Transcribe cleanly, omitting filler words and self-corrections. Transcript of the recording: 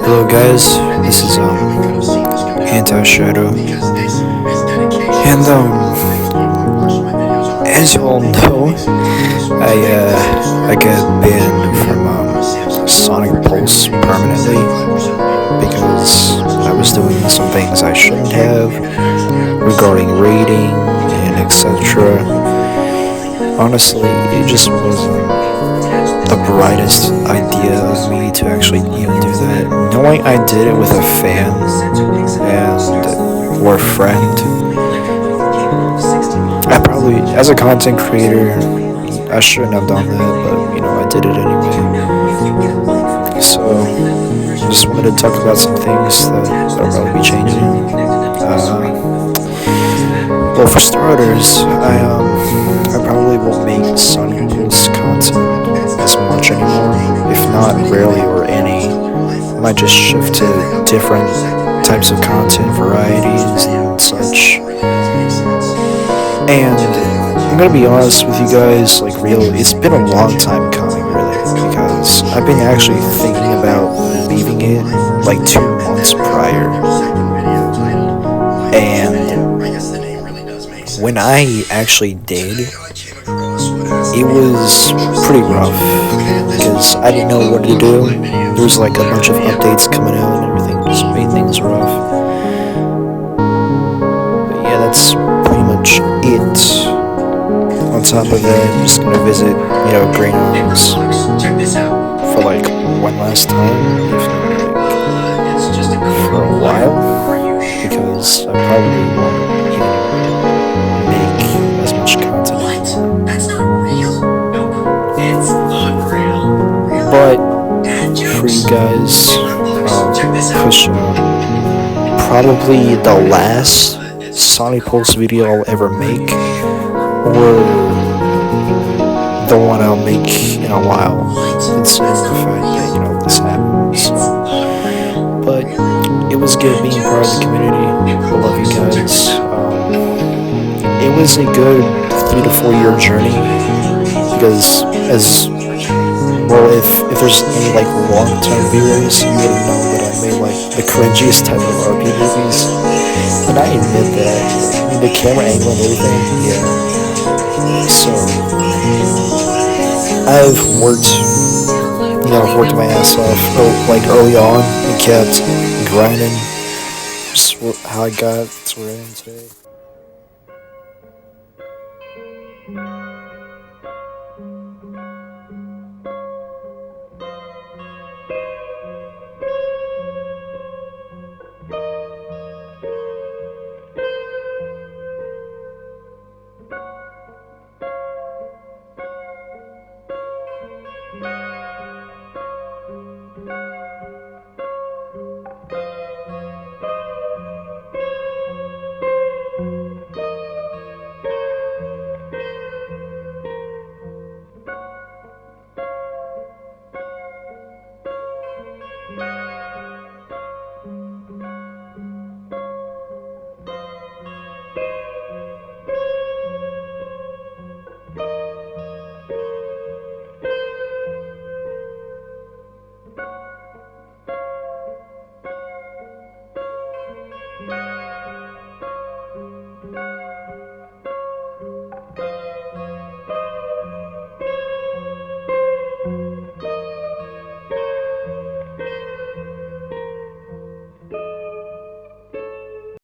Hello guys, this is Anti Shadow, and as you all know, I got banned from Sonic Pulse permanently because I was doing some things I shouldn't have regarding rating and etc. Honestly, it just wasn't the brightest idea of me to actually even do that. Knowing I did it with a fan and or a friend, I probably, as a content creator, I shouldn't have done that, but I did it anyway. So, I just wanted to talk about some things that'll probably be changing. Well, for starters, I probably won't make Sonic Pulse content as much anymore, if not rarely or any. I might just shift to different types of content varieties and such. And I'm gonna be honest with you guys, it's been a long time coming, really, because I've been actually thinking about leaving it like 2 months prior. And when I actually did, it was pretty rough because I didn't know what to do. There was like a bunch of updates coming out and everything just made things rough. But yeah, that's pretty much it. On top of that, I'm just gonna visit, Greenhouse for like one last time, if not like for a while, because I probably won't even make as much content anymore. But for you guys, push probably the last Sonic Pulse video I'll ever make, or the one I'll make in a while, considering the fact that this happens. But it was good being part of the community. I love you guys. It was a good 3 to 4 year journey because as well, if there's any long-term viewers, you would know that I made the cringiest type of RP movies, and I admit that. I mean, the camera angle and everything, yeah. So I've worked my ass off early on and kept grinding. Just how I got to where I am today.